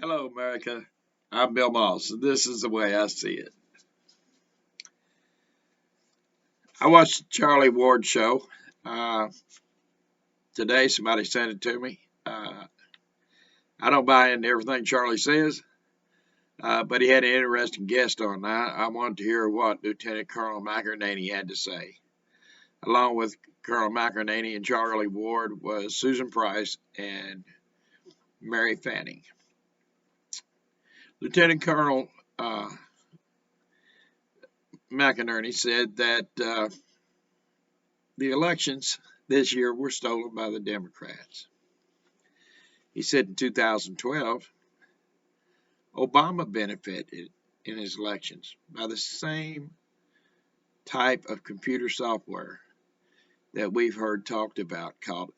Hello, America. I'm Bill Moss. This is the way I see it. I watched the Charlie Ward show uh, today. Somebody sent it to me. I don't buy into everything Charlie says, but he had an interesting guest on. I wanted to hear what Lieutenant Colonel McInerney had to say. Along with Colonel McInerney and Charlie Ward was Susan Price and Mary Fanning. Lieutenant Colonel McInerney said that the elections this year were stolen by the Democrats. He said in 2012, Obama benefited in his elections by the same type of computer software that we've heard talked about called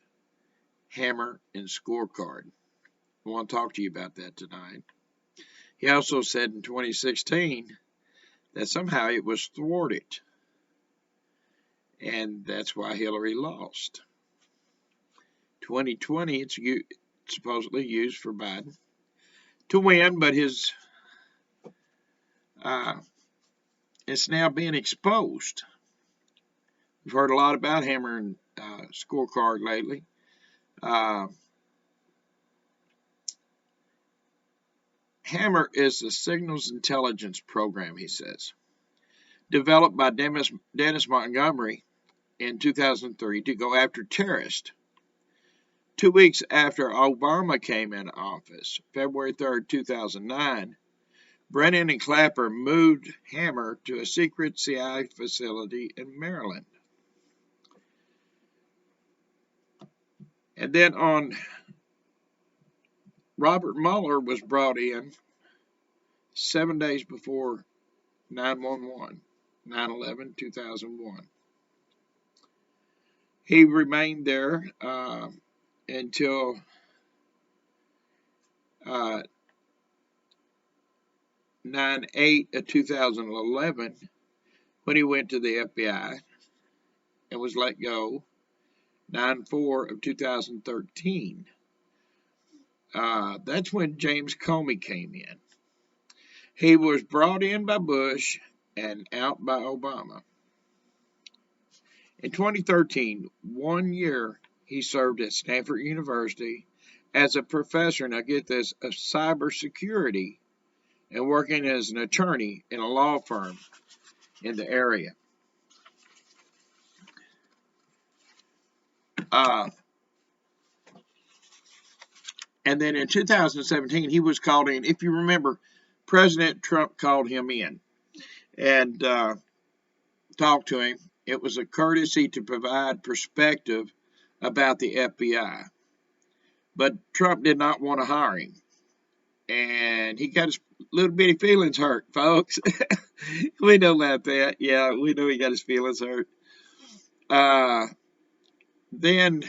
Hammer and Scorecard. I want to talk to you about that tonight. He also said in 2016 that somehow it was thwarted, and that's why Hillary lost. 2020, it's supposedly used for Biden to win, but it's now being exposed. We've heard a lot about Hammer and Scorecard lately. Hammer is a signals intelligence program, he says, developed by Dennis Montgomery in 2003 to go after terrorists. 2 weeks after Obama came in office, February 3rd, 2009, Brennan and Clapper moved Hammer to a secret CIA facility in Maryland. And then Robert Mueller was brought in 7 days before 9/11, 2001. He remained there until 9/8 of 2011 when he went to the FBI and was let go 9/4 of 2013. That's when James Comey came in. He was brought in by Bush and out by Obama. In 2013, 1 year he served at Stanford University as a professor, now get this, of cybersecurity and working as an attorney in a law firm in the area. And then in 2017, he was called in. If you remember, President Trump called him in and talked to him. It was a courtesy to provide perspective about the FBI. But Trump did not want to hire him. And he got his little bitty feelings hurt, folks. We know about that. Yeah, we know he got his feelings hurt. Then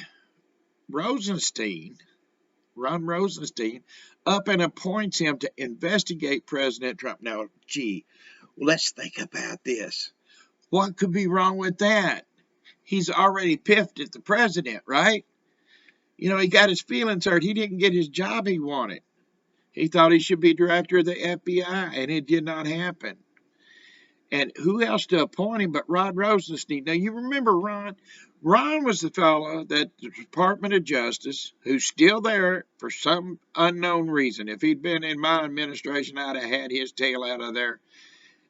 Ron Rosenstein, up and appoints him to investigate President Trump. Now, let's think about this. What could be wrong with that? He's already piffed at the president, right? You know, he got his feelings hurt. He didn't get his job he wanted. He thought he should be director of the FBI, and it did not happen. And who else to appoint him but Rod Rosenstein? Now, you remember Ron? Ron was the fellow that the Department of Justice, who's still there for some unknown reason. If he'd been in my administration, I'd have had his tail out of there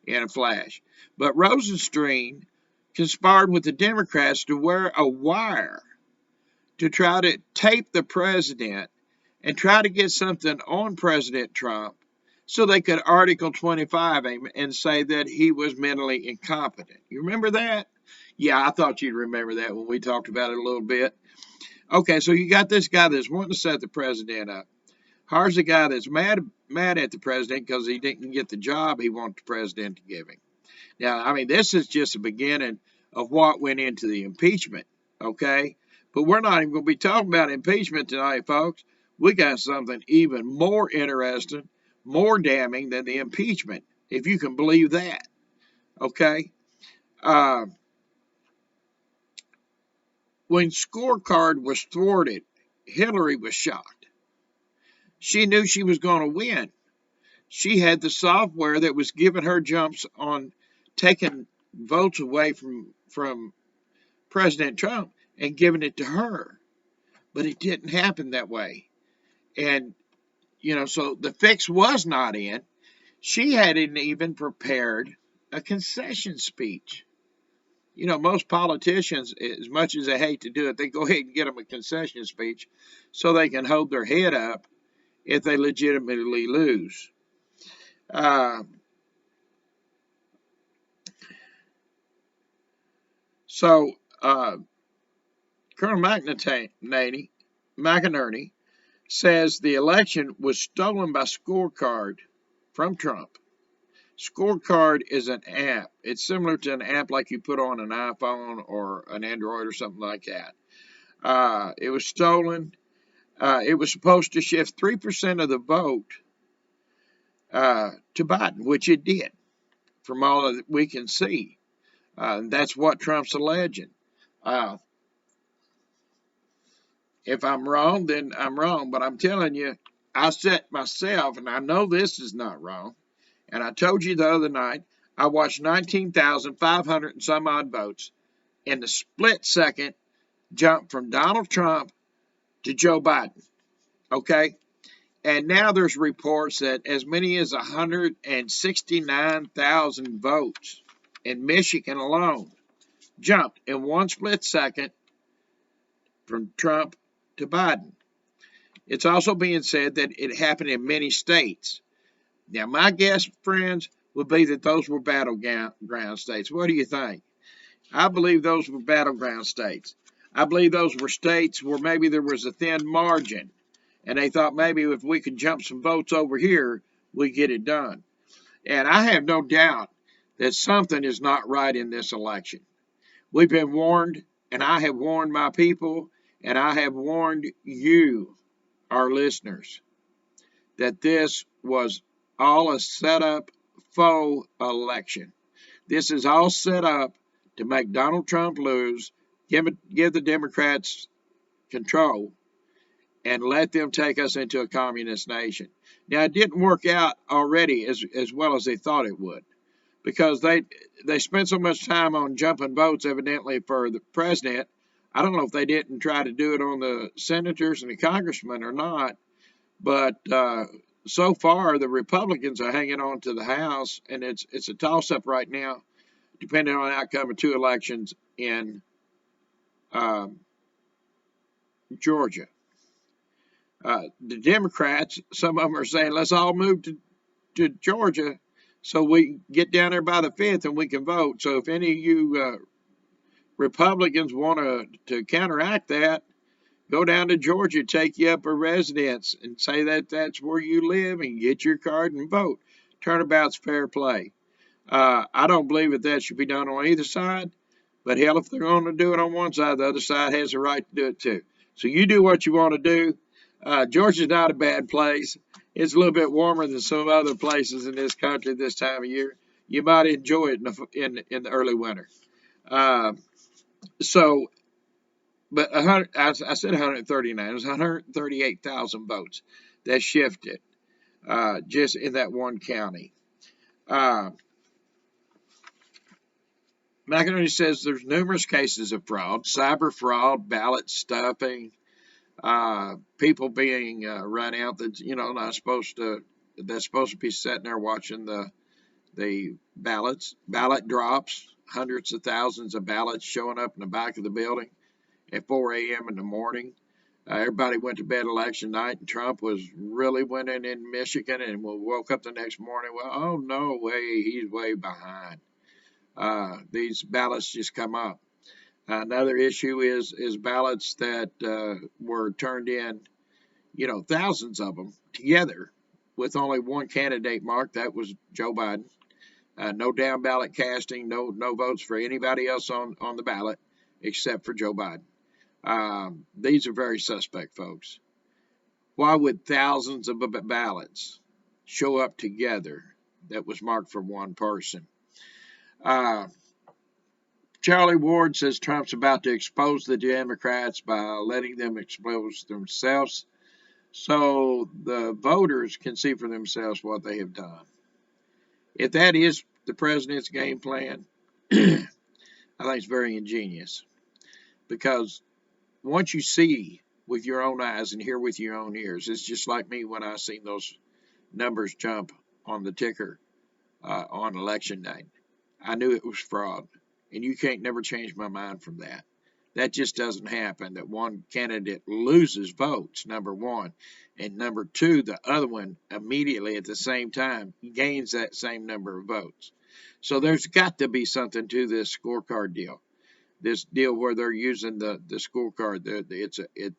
in a flash. But Rosenstein conspired with the Democrats to wear a wire to try to tape the president and try to get something on President Trump so they could Article 25 him and say that he was mentally incompetent. You remember that? Yeah, I thought you'd remember that when we talked about it a little bit. Okay, so you got this guy that's wanting to set the president up. Hires a guy that's mad at the president because he didn't get the job he wanted the president to give him. Now, I mean, this is just the beginning of what went into the impeachment, okay? But we're not even going to be talking about impeachment tonight, folks. We got something even more interesting, more damning than the impeachment, if you can believe that, okay? When Scorecard was thwarted, Hillary was shocked. She knew she was going to win. She had the software that was giving her jumps on taking votes away from President Trump and giving it to her. But it didn't happen that way. And, so the fix was not in. She hadn't even prepared a concession speech. Most politicians, as much as they hate to do it, they go ahead and get them a concession speech so they can hold their head up if they legitimately lose. Uh, so Colonel McInerney says the election was stolen by scorecard from Trump. Scorecard is an app. It's similar to an app like you put on an iPhone or an Android or something like that. It was stolen. It was supposed to shift 3% of the vote to Biden, which it did, from all that we can see. That's what Trump's alleging. If I'm wrong, then I'm wrong. But I'm telling you, I set myself, and I know this is not wrong. And I told you the other night, I watched 19,500 and some odd votes in the split second jump from Donald Trump to Joe Biden. Okay? And now there's reports that as many as 169,000 votes in Michigan alone jumped in one split second from Trump to Biden. It's also being said that it happened in many states. Now, my guess, friends, would be that those were battleground states. What do you think? I believe those were battleground states. I believe those were states where maybe there was a thin margin, and they thought maybe if we could jump some votes over here, we'd get it done. And I have no doubt that something is not right in this election. We've been warned, and I have warned my people, and I have warned you, our listeners, that this was all a setup faux election. This is all set up to make Donald Trump lose, give the Democrats control, and let them take us into a communist nation. Now, it didn't work out already as well as they thought it would, because they spent so much time on jumping votes, evidently, for the president. I don't know if they didn't try to do it on the senators and the congressmen or not, but so far the Republicans are hanging on to the House, and it's a toss-up right now, depending on the outcome of two elections in Georgia. The Democrats, some of them are saying, let's all move to Georgia so we get down there by the 5th and we can vote. So if any of you Republicans want to counteract that, go down to Georgia, take you up a residence, and say that that's where you live, and get your card and vote. Turnabout's fair play. I don't believe that should be done on either side, but hell, if they're going to do it on one side, the other side has a right to do it too. So you do what you want to do. Georgia's not a bad place. It's a little bit warmer than some other places in this country this time of year. You might enjoy it in the early winter. But I said 139. It was 138,000 votes that shifted just in that one county. McInerney says there's numerous cases of fraud, cyber fraud, ballot stuffing, people being run out that's not supposed to. That's supposed to be sitting there watching the ballot drops, hundreds of thousands of ballots showing up in the back of the building at 4 a.m. in the morning. Everybody went to bed election night, and Trump was really winning in Michigan, and we woke up the next morning. Well, oh no way, he's way behind. These ballots just come up. Another issue is ballots that were turned in, thousands of them together with only one candidate marked. That was Joe Biden. No down ballot casting, no votes for anybody else on the ballot except for Joe Biden. These are very suspect, folks. Why would thousands of ballots show up together that was marked for one person? Charlie Ward says Trump's about to expose the Democrats by letting them expose themselves. so the voters can see for themselves what they have done. If that is the president's game plan, I think it's very ingenious, because once you see with your own eyes and hear with your own ears, it's just like me when I seen those numbers jump on the ticker on election night. I knew it was fraud, and you can't never change my mind from that. That just doesn't happen, that one candidate loses votes, number one. And number two, the other one immediately at the same time gains that same number of votes. So there's got to be something to this scorecard deal. This deal where they're using the scorecard,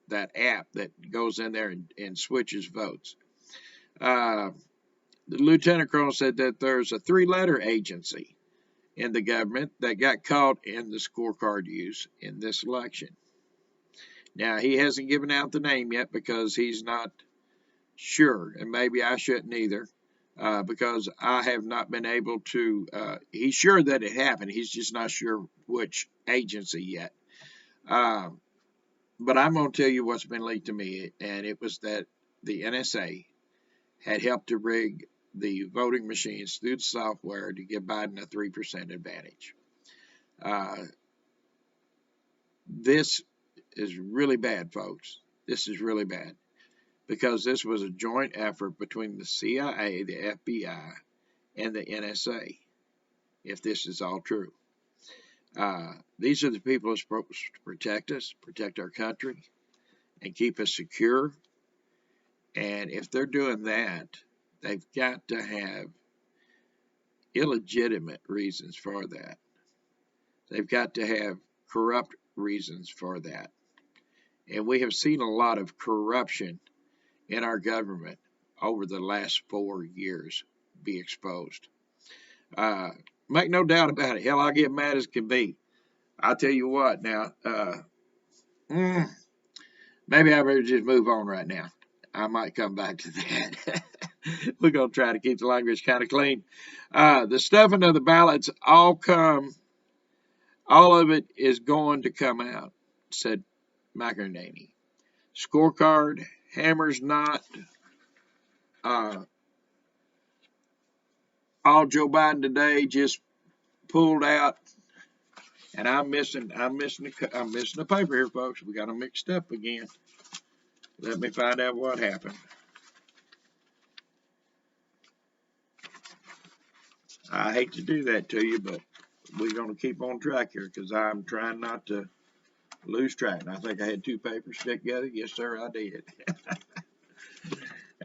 that app that goes in there and switches votes. Uh, the Lieutenant Colonel said that there's a 3-letter agency in the government that got caught in the scorecard use in this election. Now, he hasn't given out the name yet because he's not sure, and maybe I shouldn't either, because I have not been able to. He's sure that it happened, he's just not sure which agency yet. But I'm going to tell you what's been leaked to me, and it was that the NSA had helped to rig the voting machines through the software to give Biden a 3% advantage. This is really bad, folks. This is really bad, because this was a joint effort between the CIA, the FBI, and the NSA, if this is all true. These are the people who are supposed to protect us, protect our country, and keep us secure. And if they're doing that, they've got to have illegitimate reasons for that. They've got to have corrupt reasons for that. And we have seen a lot of corruption in our government over the last 4 years be exposed. Make no doubt about it. Hell, I get mad as can be. I'll tell you what now. Maybe I better just move on right now. I might come back to that. We're going to try to keep the language kind of clean. The stuffing of the ballots all of it is going to come out, said McInerney. Scorecard, hammers not, all Joe Biden today just pulled out, and I'm missing the paper here, folks. We got them mixed up again. Let me find out what happened. I hate to do that to you, but we're going to keep on track here because I'm trying not to lose track. And I think I had 2 papers stick together. Yes, sir, I did.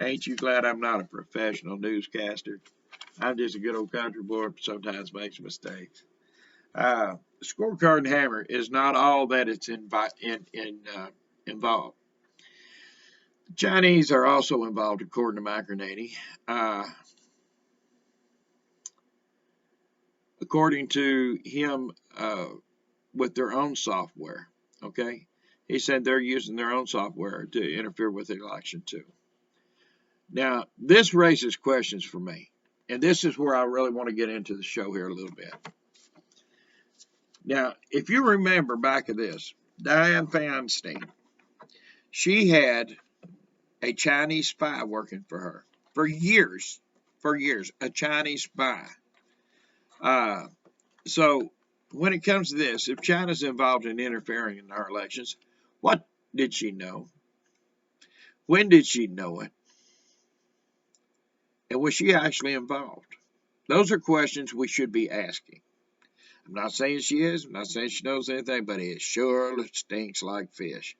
Ain't you glad I'm not a professional newscaster? I'm just a good old country boy who sometimes makes mistakes. Scorecard and hammer is not all that it's involved. The Chinese are also involved, according to McInerney. According to him, with their own software, okay? He said they're using their own software to interfere with the election, too. Now, this raises questions for me, and this is where I really want to get into the show here a little bit. Now, if you remember back of this, Dianne Feinstein, she had a Chinese spy working for her for years, a Chinese spy. So when it comes to this, if China's involved in interfering in our elections, what did she know? When did she know it? And was she actually involved? Those are questions we should be asking. I'm not saying she is. I'm not saying she knows anything, but it sure stinks like fish.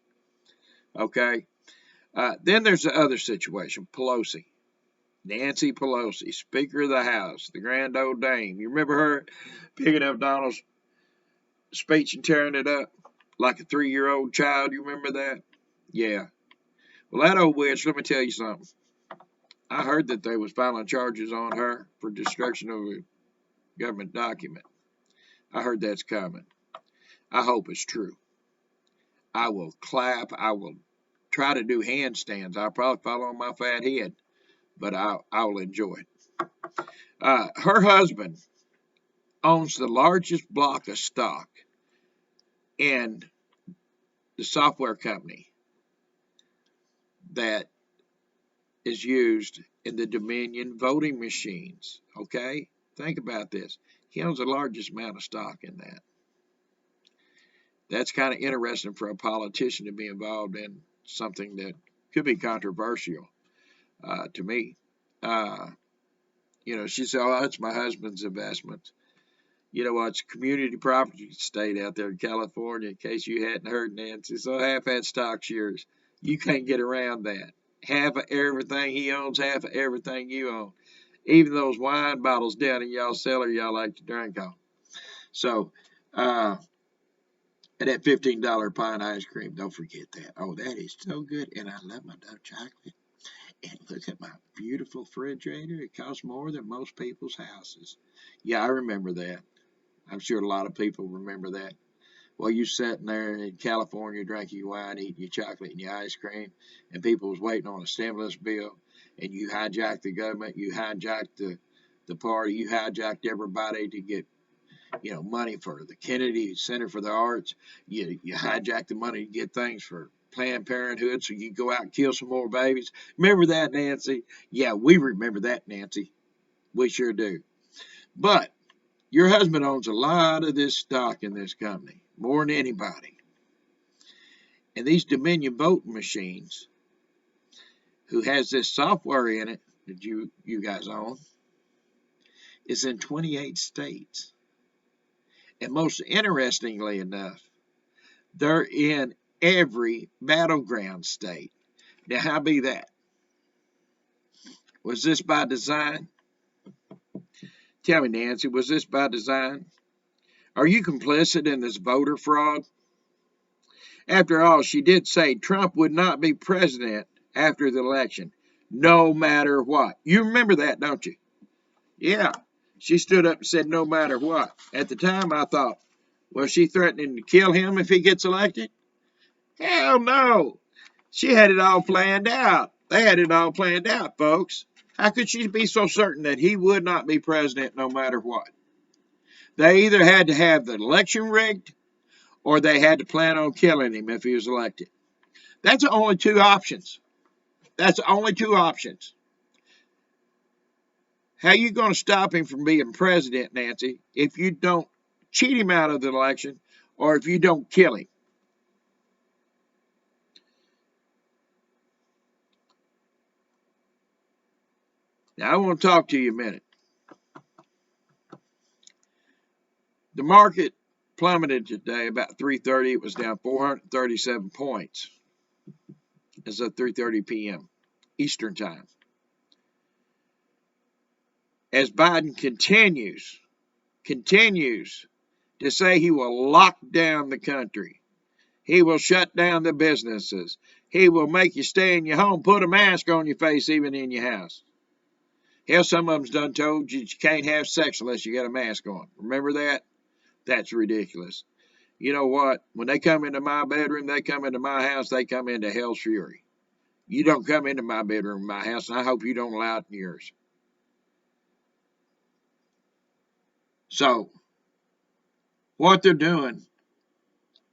Okay? Then there's the other situation, Pelosi. Nancy Pelosi, Speaker of the House, the grand old dame. You remember her picking up Donald's speech and tearing it up like a 3-year-old child? You remember that? Yeah. Well, that old witch, let me tell you something. I heard that they was filing charges on her for destruction of a government document. I heard that's coming. I hope it's true. I will clap. I will try to do handstands. I'll probably fall on my fat head, but I'll enjoy it. Her husband owns the largest block of stock in the software company that is used in the Dominion voting machines. Okay? Think about this. He owns the largest amount of stock in that. That's kind of interesting for a politician to be involved in something that could be controversial to me. Uh, she said, "Oh, that's my husband's investment." You know what? It's a community property state out there in California, in case you hadn't heard, Nancy. So half that stock's yours. You can't get around that. Half of everything he owns, half of everything you own. Even those wine bottles down in y'all's cellar y'all like to drink on. So, and that $15 pint ice cream, don't forget that. Oh, that is so good. And I love my dark chocolate. And look at my beautiful refrigerator. It costs more than most people's houses. Yeah, I remember that. I'm sure a lot of people remember that. Well, you sitting there in California drinking your wine, eating your chocolate and your ice cream, and people was waiting on a stimulus bill, and you hijacked the government, you hijacked the party, you hijacked everybody to get money for the Kennedy Center for the Arts. You hijacked the money to get things for Planned Parenthood so you go out and kill some more babies. Remember that, Nancy? Yeah, we remember that, Nancy. We sure do. But your husband owns a lot of this stock in this company, more than anybody. And these Dominion voting machines, who has this software in it that you guys own, is in 28 states. And most interestingly enough, they're in every battleground state. Now, how be that? Was this by design? Tell me, Nancy, was this by design? Are you complicit in this voter fraud? After all, she did say Trump would not be president after the election, no matter what. You remember that, don't you? Yeah. She stood up and said, no matter what. At the time, I thought, was she threatening to kill him if he gets elected? Hell no. She had it all planned out. They had it all planned out, folks. How could she be so certain that he would not be president no matter what? They either had to have the election rigged or they had to plan on killing him if he was elected. That's the only two options. That's the only two options. How you going to stop him from being president, Nancy, if you don't cheat him out of the election or if you don't kill him? Now, I want to talk to you a minute. The market plummeted today about 3:30. It was down 437 points as of 3:30 p.m. Eastern Time. As Biden continues to say he will lock down the country, he will shut down the businesses, he will make you stay in your home, put a mask on your face even in your house. Hell, some of them's done told you can't have sex unless you got a mask on. Remember that? That's ridiculous. You know what? When they come into my bedroom, they come into my house, they come into hell's fury. You don't come into my bedroom, my house, and I hope you don't allow it in yours. So, what they're doing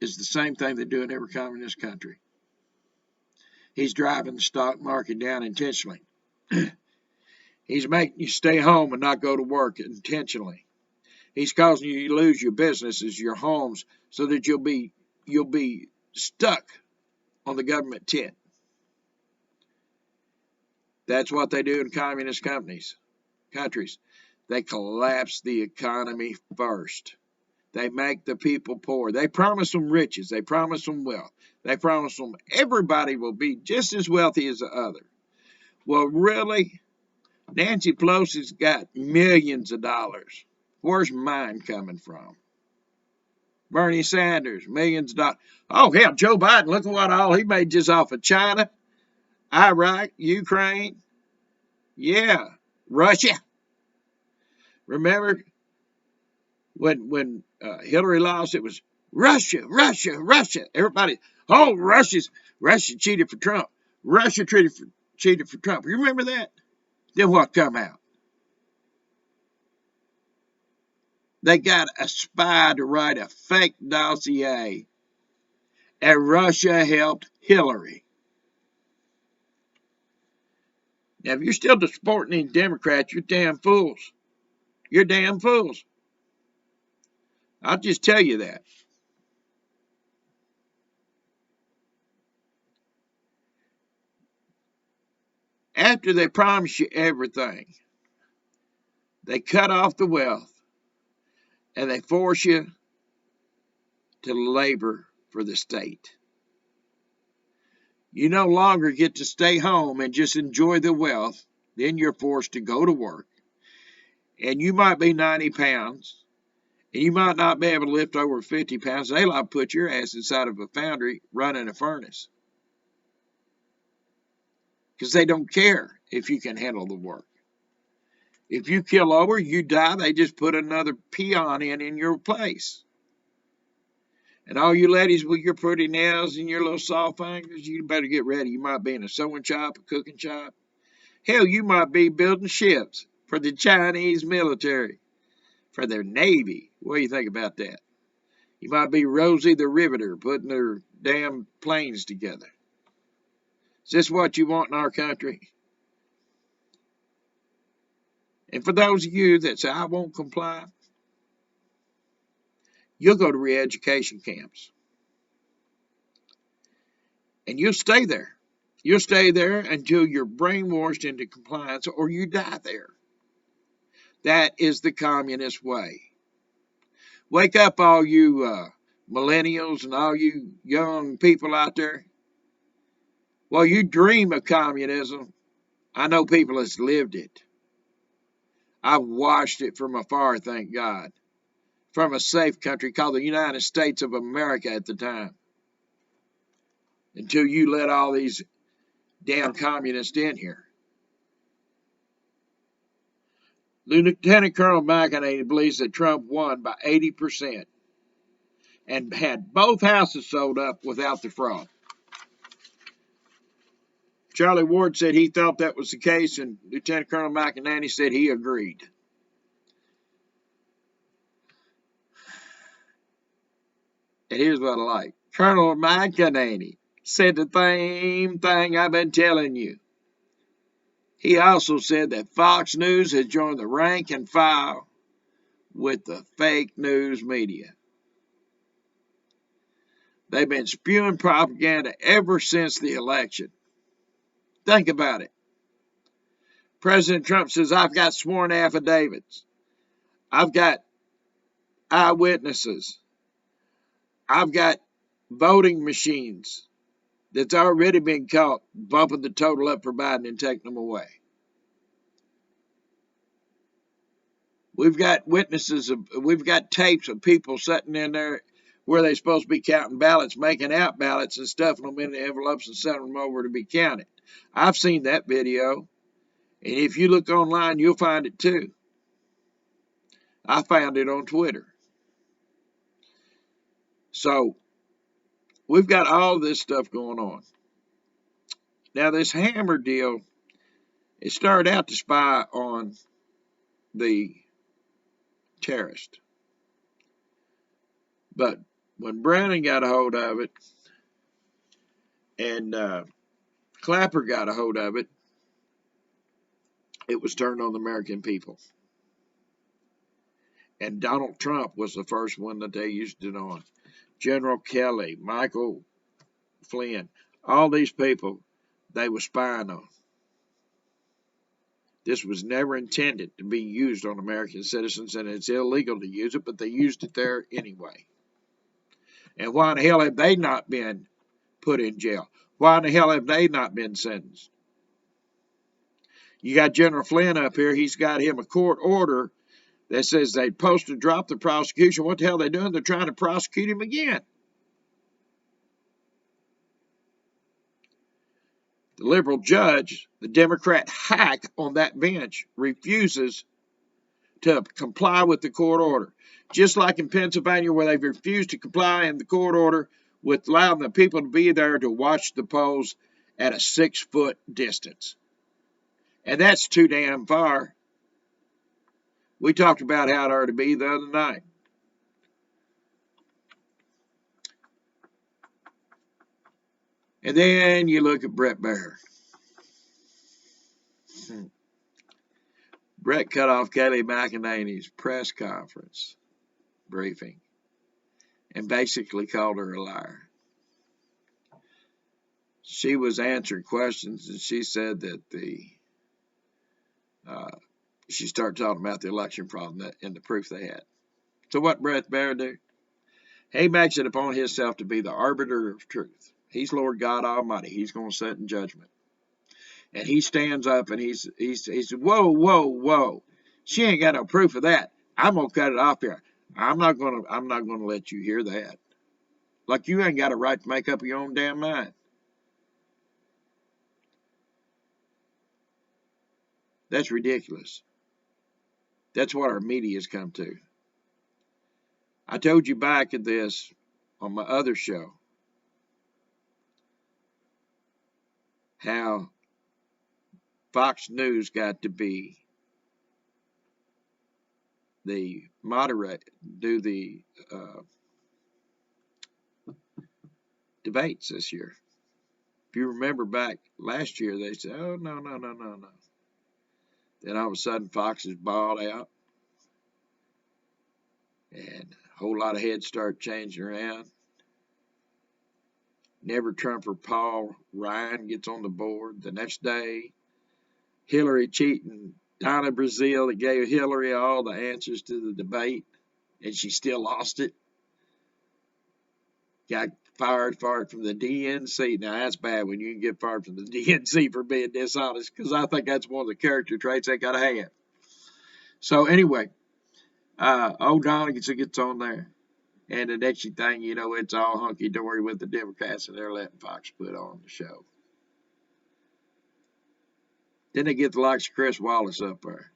is the same thing they do in every communist country. He's driving the stock market down intentionally. He's making you stay home and not go to work intentionally. He's causing you to lose your businesses, your homes, so that you'll be stuck on the government tent. That's what they do in communist countries. They collapse the economy first. They make the people poor. They promise them riches. They promise them wealth. They promise them everybody will be just as wealthy as the other. Well, really? Nancy Pelosi's got millions of dollars. Where's mine coming from? Bernie Sanders, millions of dollars. Oh, hell, Joe Biden, look at what all he made just off of China, Iraq, Ukraine. Yeah, Russia. Remember when Hillary lost, it was Russia, Russia, Russia. Everybody, oh, Russia cheated for Trump. Russia cheated for Trump. You remember that? Then what come out? They got a spy to write a fake dossier, and Russia helped Hillary. Now, if you're still supporting these Democrats, you're damn fools. You're damn fools. I'll just tell you that. After they promise you everything, they cut off the wealth and they force you to labor for the state. You no longer get to stay home and just enjoy the wealth. Then you're forced to go to work. And you might be 90 pounds, and you might not be able to lift over 50 pounds. They'll like put your ass inside of a foundry running a furnace. Because they don't care if you can handle the work. If you kill over, you die, they just put another peon in your place. And all you ladies with your pretty nails and your little soft fingers, you better get ready. You might be in a sewing shop, a cooking shop. Hell, you might be building ships for the Chinese military, for their Navy. What do you think about that? You might be Rosie the Riveter, putting their damn planes together. Is this what you want in our country? And for those of you that say, I won't comply, you'll go to re-education camps. And you'll stay there. You'll stay there until you're brainwashed into compliance or you die there. That is the communist way. Wake up, all you millennials and all you young people out there. Well, you dream of communism. I know people that's lived it. I've watched it from afar, thank God. From a safe country called the United States of America at the time. Until you let all these damn communists in here. Lieutenant Colonel McEnany believes that Trump won by 80% and had both houses sold up without the fraud. Charlie Ward said he thought that was the case, and Lieutenant Colonel McEnany said he agreed. And here's what I like. Colonel McEnany said the same thing I've been telling you. He also said that Fox News has joined the rank and file with the fake news media. They've been spewing propaganda ever since the election. Think about it. President Trump says, I've got sworn affidavits. I've got eyewitnesses. I've got voting machines that's already been caught bumping the total up for Biden and taking them away. We've got witnesses, we've got tapes of people sitting in there where they're supposed to be counting ballots, making out ballots and stuffing them in the envelopes and sending them over to be counted. I've seen that video, and if you look online, you'll find it too. I found it on Twitter. So, we've got all this stuff going on. Now, this Hammer deal, it started out to spy on the terrorist. But when Browning got a hold of it, and Clapper got a hold of it, it was turned on the American people. And Donald Trump was the first one that they used it on. General Kelly, Michael Flynn, all these people, they were spying on. This was never intended to be used on American citizens, and it's illegal to use it, but they used it there anyway. And why in the hell have they not been put in jail? Why in the hell have they not been sentenced? You got General Flynn up here. He's got him a court order that says they're supposed to drop the prosecution. What the hell are they doing? They're trying to prosecute him again. The liberal judge, the Democrat hack on that bench, refuses to comply with the court order. Just like in Pennsylvania, where they've refused to comply in the court order with allowing the people to be there to watch the polls at a 6-foot distance. And that's too damn far. We talked about how it ought to be the other night. And then you look at Brett Baer. Brett cut off Kelly McEnany's press conference briefing and basically called her a liar. She was answering questions, and she said that she started talking about the election problem and the proof they had. So what Brett Baer do? He makes it upon himself to be the arbiter of truth. He's Lord God Almighty. He's going to sit in judgment. And he stands up and he says, whoa, whoa, whoa. She ain't got no proof of that. I'm gonna cut it off here. I'm not gonna let you hear that. Like you ain't got a right to make up your own damn mind. That's ridiculous. That's what our media's come to. I told you back at this on my other show how Fox News got to be the do the debates this year. If you remember back last year, they said, oh, no, no, no, no, no. Then all of a sudden, Fox is balled out, and a whole lot of heads start changing around. Never Trumper Paul Ryan gets on the board. The next day, Hillary cheating. Donna Brazile that gave Hillary all the answers to the debate, and she still lost it. Got fired from the DNC. Now, that's bad when you can get fired from the DNC for being dishonest, because I think that's one of the character traits they got to have. So, anyway, O'Donnell gets on there. And the next thing you know, it's all hunky-dory with the Democrats, and they're letting Fox put on the show. Then they get the likes of Chris Wallace up there.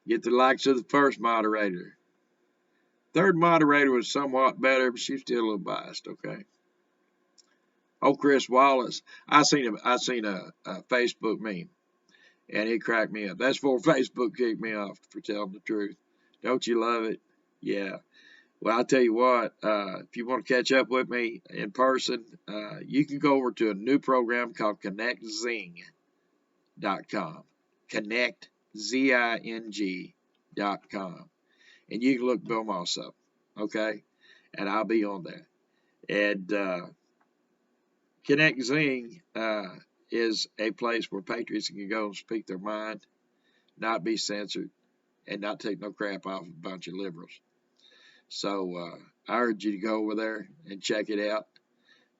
Get the likes of the first moderator. Third moderator was somewhat better, but she's still a little biased, okay? Oh, Chris Wallace. I seen a Facebook meme, and it cracked me up. That's before Facebook kicked me off for telling the truth. Don't you love it? Yeah. Well, I'll tell you what, if you want to catch up with me in person, you can go over to a new program called ConnectZing.com. Connect, ZING.com. And you can look Bill Moss up, okay? And I'll be on there. And Connect Zing is a place where patriots can go and speak their mind, not be censored, and not take no crap off a bunch of liberals. So I urge you to go over there and check it out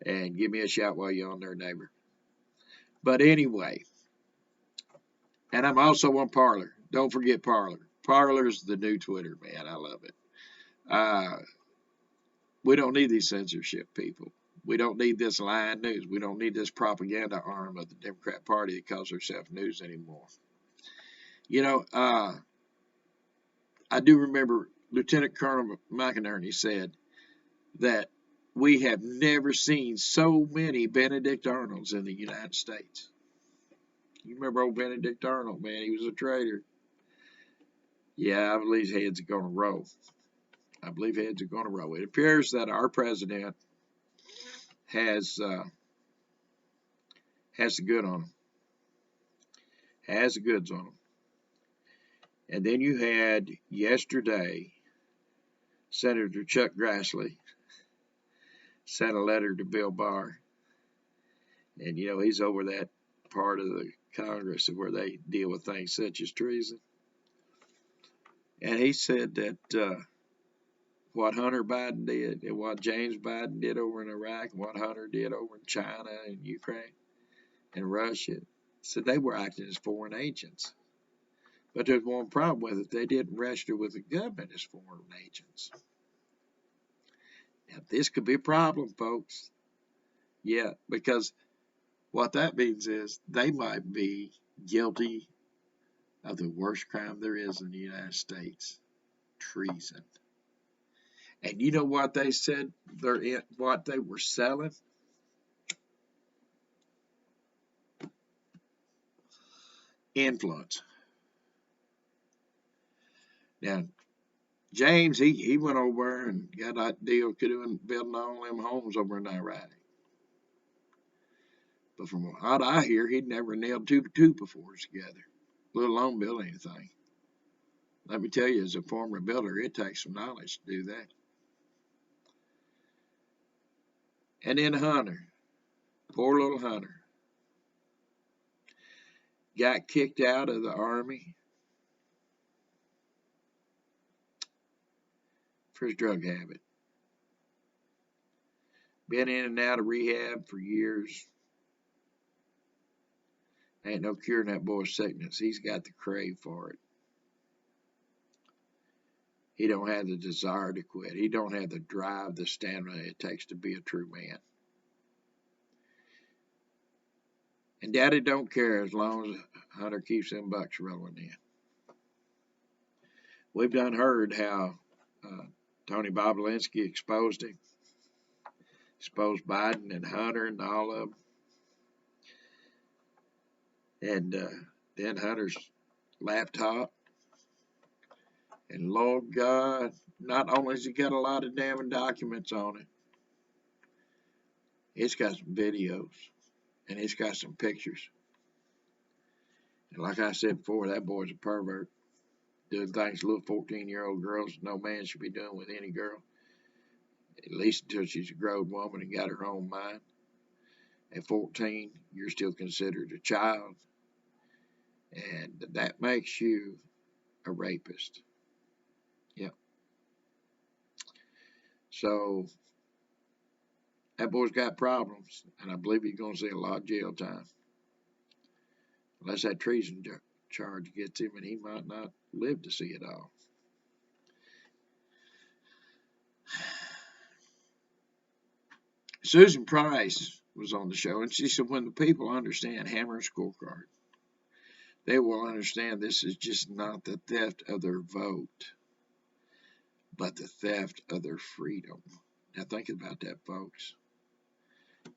and give me a shout while you're on there, neighbor. But anyway, and I'm also on Parler. Don't forget Parler. Parler's the new Twitter, man. I love it. We don't need these censorship people. We don't need this lying news. We don't need this propaganda arm of the Democrat Party that calls herself news anymore. You know, I do remember Lieutenant Colonel McInerney said that we have never seen so many Benedict Arnolds in the United States. You remember old Benedict Arnold, man? He was a traitor. Yeah, I believe heads are going to roll. I believe heads are going to roll. It appears that our president has the good on him. Has the goods on him. And then you had yesterday Senator Chuck Grassley sent a letter to Bill Barr. And, you know, he's over that part of the Congress where they deal with things such as treason. And he said that what Hunter Biden did and what James Biden did over in Iraq and what Hunter did over in China and Ukraine and Russia, said they were acting as foreign agents. But there's one problem with it. They didn't register with the government as foreign agents. Now, this could be a problem, folks. Yeah, because what that means is they might be guilty of the worst crime there is in the United States, treason. And you know what they said? What they were selling? Influence. Now, James, he went over and got that deal building all them homes over in Iraq. But from what I hear, he'd never nailed two befores together, let alone build anything. Let me tell you, as a former builder, it takes some knowledge to do that. And then Hunter, poor little Hunter, got kicked out of the Army for his drug habit. Been in and out of rehab for years. Ain't no curing that boy's sickness. He's got the crave for it. He don't have the desire to quit. He don't have the drive, the stamina it takes to be a true man. And Daddy don't care as long as Hunter keeps them bucks rolling in. We've done heard how Tony Bobulinski exposed him, exposed Biden and Hunter and all of them. And then Hunter's laptop. And Lord God, not only has he got a lot of damning documents on it, it's got some videos and it's got some pictures. And like I said before, that boy's a pervert. Doing things little 14-year-old girls no man should be doing with any girl, at least until she's a grown woman and got her own mind. At 14, you're still considered a child, and that makes you a rapist. Yep. So that boy's got problems, and I believe he's going to see a lot of jail time. Unless that treason charge gets him, and he might not live to see it all. Susan Price was on the show, and she said when the people understand Hammer and Scorecard, they will understand this is just not the theft of their vote, but the theft of their freedom. Now think about that, folks.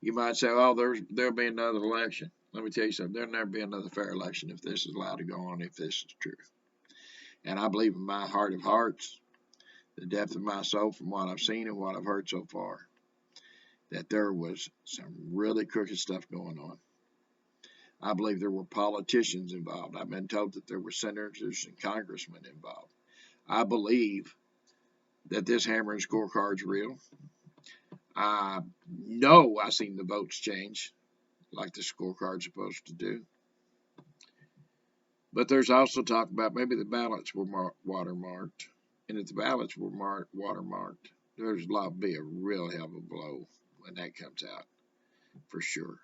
You might say, oh, there'll be another election. Let me tell you something. There'll never be another fair election if this is allowed to go on, if this is true. And I believe in my heart of hearts, the depth of my soul from what I've seen and what I've heard so far, that there was some really crooked stuff going on. I believe there were politicians involved. I've been told that there were senators and congressmen involved. I believe that this Hammer and Scorecard's real. I know I seen the votes change like the scorecard's supposed to do. But there's also talk about maybe the ballots were watermarked. And if the ballots were watermarked, there's liable to be a real hell of a blow when that comes out, for sure.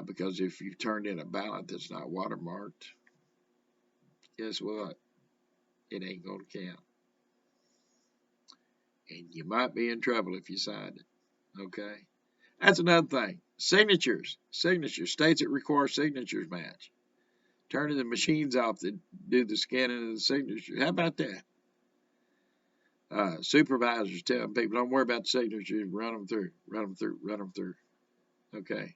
Because if you've turned in a ballot that's not watermarked, guess what? It ain't going to count. And you might be in trouble if you signed it. Okay? That's another thing. Signatures. States that require signatures match. Turning the machines off that do the scanning of the signature. How about that? Supervisors telling people, don't worry about the signatures, run them through. Okay.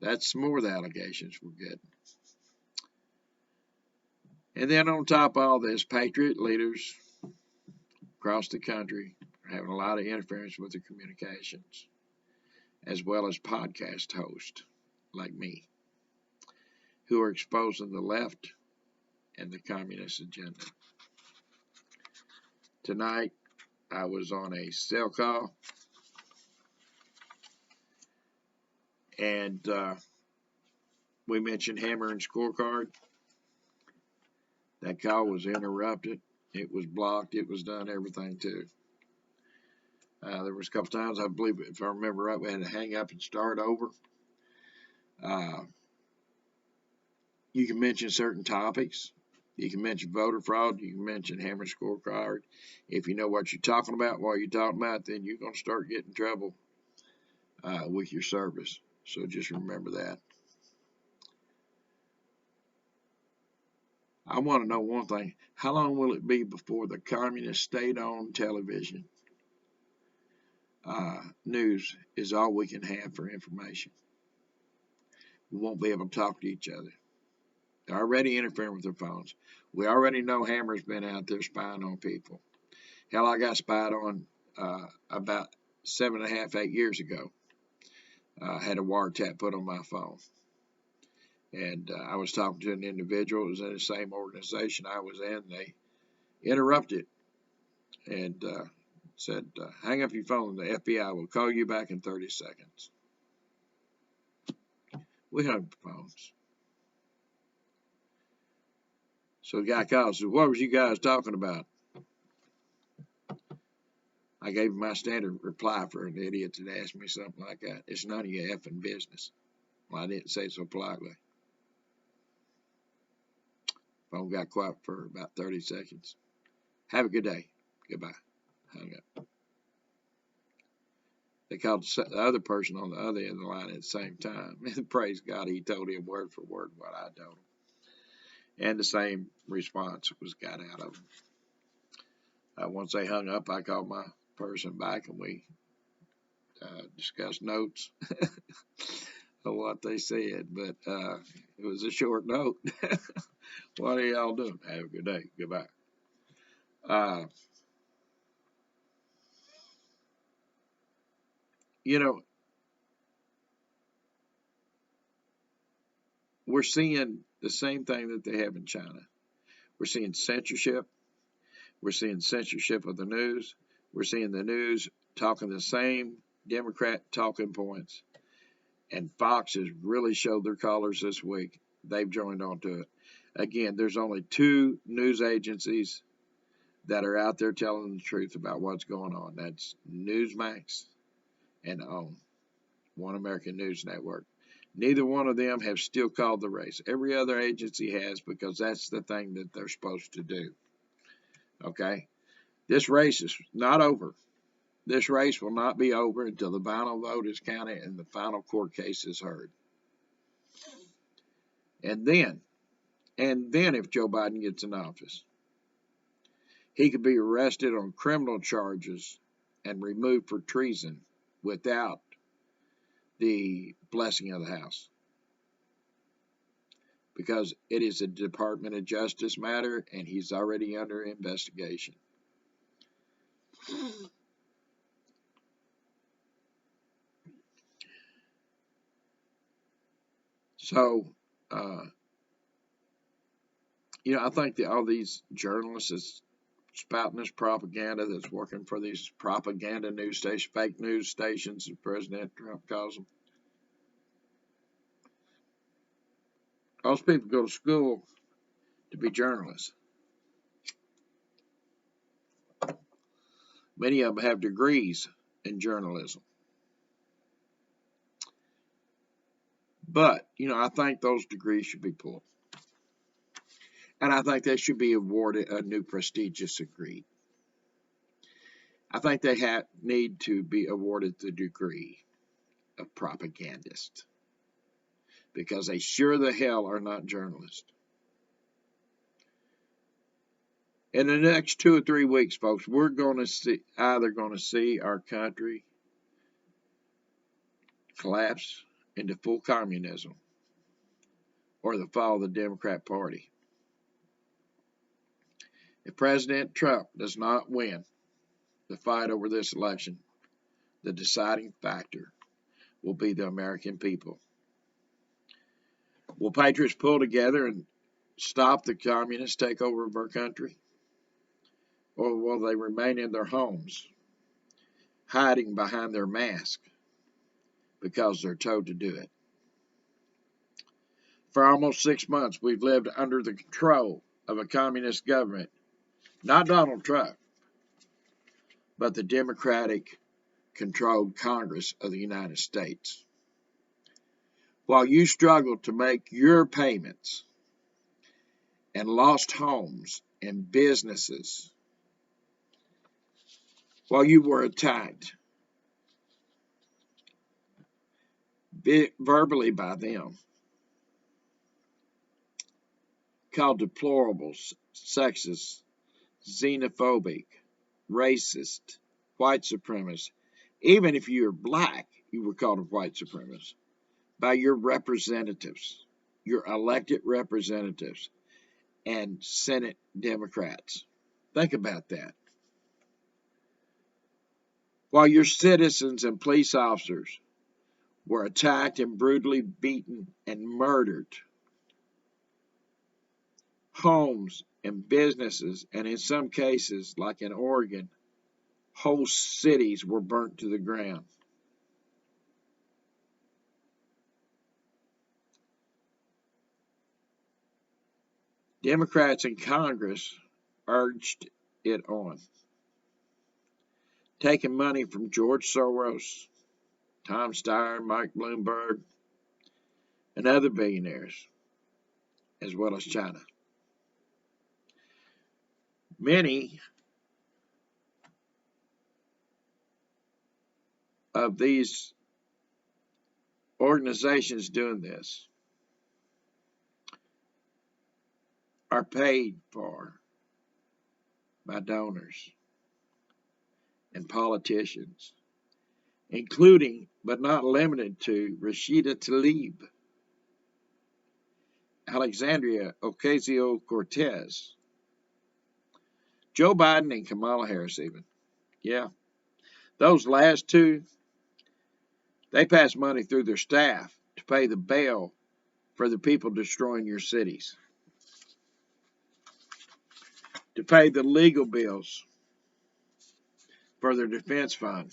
That's more of the allegations we're getting. And then on top of all this, patriot leaders across the country are having a lot of interference with their communications, as well as podcast hosts like me, who are exposing the left and the communist agenda. Tonight, I was on a cell call, and we mentioned Hammer and Scorecard. That call was interrupted. It was blocked. It was done everything too. There was a couple times, I believe, if I remember right, we had to hang up and start over. You can mention certain topics. You can mention voter fraud. You can mention Hammer Scorecard. If you know what you're talking about while you're talking about, then you're going to start getting trouble with your service. So just remember that. I want to know one thing. How long will it be before the communist state-owned television news is all we can have for information? We won't be able to talk to each other. They're already interfering with their phones. We already know Hammer's been out there spying on people. Hell, I got spied on about 7.5, 8 years ago had a wiretap put on my phone. And I was talking to an individual who was in the same organization I was in. They interrupted and said, hang up your phone. The FBI will call you back in 30 seconds. We hung up the phones. So the guy calls and said, what was you guys talking about? I gave him my standard reply for an idiot that asked me something like that. It's none of your effing business. Well, I didn't say it so politely. Phone got quiet for about 30 seconds. Have a good day. Goodbye. Hung up. They called the other person on the other end of the line at the same time. And praise God, he told him word for word what I told him. And the same response was got out of him. Once they hung up, I called my person back and we discussed notes of what they said. But it was a short note. What are y'all doing? Have a good day. Goodbye. You know, we're seeing the same thing that they have in China. We're seeing censorship. We're seeing censorship of the news. We're seeing the news talking the same Democrat talking points. And Fox has really showed their colors this week. They've joined onto it. Again, there's only 2 news agencies that are out there telling the truth about what's going on. That's Newsmax and OWN, One American News Network. Neither one of them have still called the race. Every other agency has, because that's the thing that they're supposed to do. Okay? This race is not over. This race will not be over until the final vote is counted and the final court case is heard. And then if Joe Biden gets in office, he could be arrested on criminal charges and removed for treason without the blessing of the House, because it is a Department of Justice matter and he's already under investigation. So, I think that all these journalists is spouting this propaganda that's working for these propaganda news stations, fake news stations, as President Trump calls them. Those people go to school to be journalists. Many of them have degrees in journalism. But, I think those degrees should be pulled. And I think they should be awarded a new prestigious degree. I think they need to be awarded the degree of propagandist, because they sure the hell are not journalists. In the next 2 or 3 weeks, folks, we're either going to see our country collapse into full communism or the fall of the Democrat Party. If President Trump does not win the fight over this election, the deciding factor will be the American people. Will patriots pull together and stop the communist takeover of our country? Or will they remain in their homes, hiding behind their mask because they're told to do it? For almost 6 months, we've lived under the control of a communist government, not Donald Trump, but the Democratic-controlled Congress of the United States. While you struggled to make your payments and lost homes and businesses, while you were attacked verbally by them, called deplorables, sexist, xenophobic, racist, white supremacist. Even if you're black, you were called a white supremacist by your representatives, your elected representatives, and Senate Democrats. Think about that. While your citizens and police officers were attacked and brutally beaten and murdered. Homes and businesses, and in some cases, like in Oregon, whole cities were burnt to the ground. Democrats in Congress urged it on, taking money from George Soros, Tom Steyer, Mike Bloomberg, and other billionaires, as well as China. Many of these organizations doing this are paid for by donors and politicians, including but not limited to Rashida Tlaib, Alexandria Ocasio-Cortez, Joe Biden, and Kamala Harris even. Yeah, those last two, they pass money through their staff to pay the bail for the people destroying your cities, to pay the legal bills for their defense fund,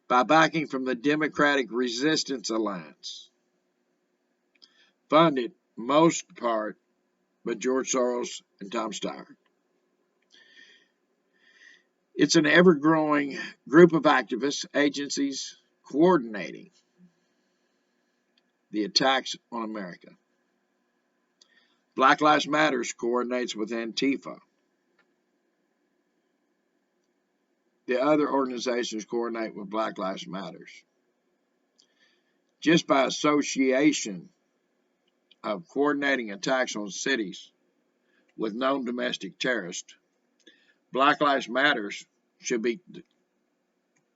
by backing from the Democratic Resistance Alliance, funded most part by George Soros and Tom Steyer. It's an ever-growing group of activists, agencies coordinating the attacks on America. Black Lives Matter coordinates with Antifa. The other organizations coordinate with Black Lives Matter. Just by association of coordinating attacks on cities with known domestic terrorists, Black Lives Matter should be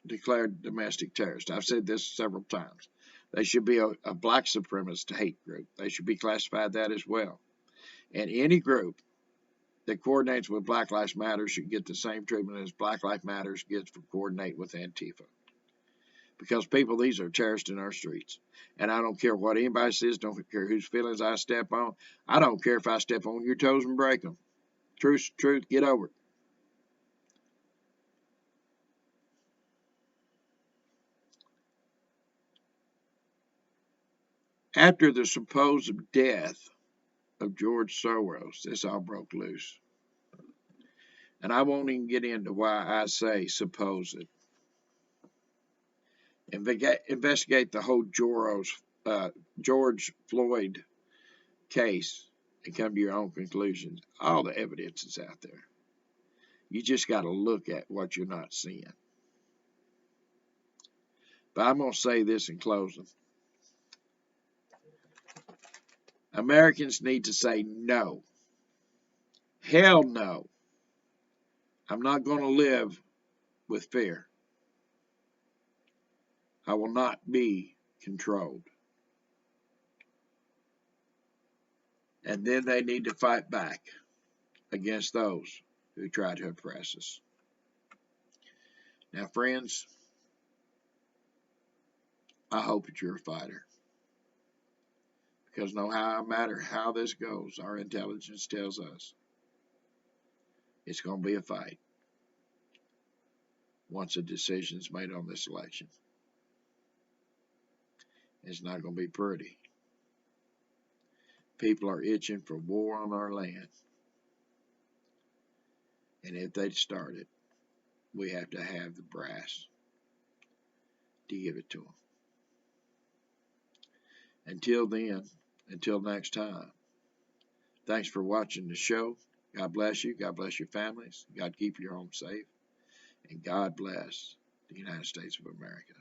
declared domestic terrorist. I've said this several times. They should be a black supremacist hate group. They should be classified that as well. And any group that coordinates with Black Lives Matter should get the same treatment as Black Lives Matter gets for coordinate with Antifa. Because people, these are terrorists in our streets. And I don't care what anybody says, don't care whose feelings I step on. I don't care if I step on your toes and break them. Truth, get over it. After the supposed death of George Soros, this all broke loose. And I won't even get into why I say supposed. Investigate the whole George Floyd case and come to your own conclusions. All the evidence is out there. You just got to look at what you're not seeing. But I'm going to say this in closing. Americans need to say no. Hell no. I'm not going to live with fear. I will not be controlled. And then they need to fight back against those who try to oppress us. Now, friends, I hope that you're a fighter. Because no matter how this goes, our intelligence tells us it's going to be a fight once a decision's made on this election. It's not going to be pretty. People are itching for war on our land. And if they start it, we have to have the brass to give it to them. Until then, until next time, thanks for watching the show. God bless you. God bless your families. God keep your home safe. And God bless the United States of America.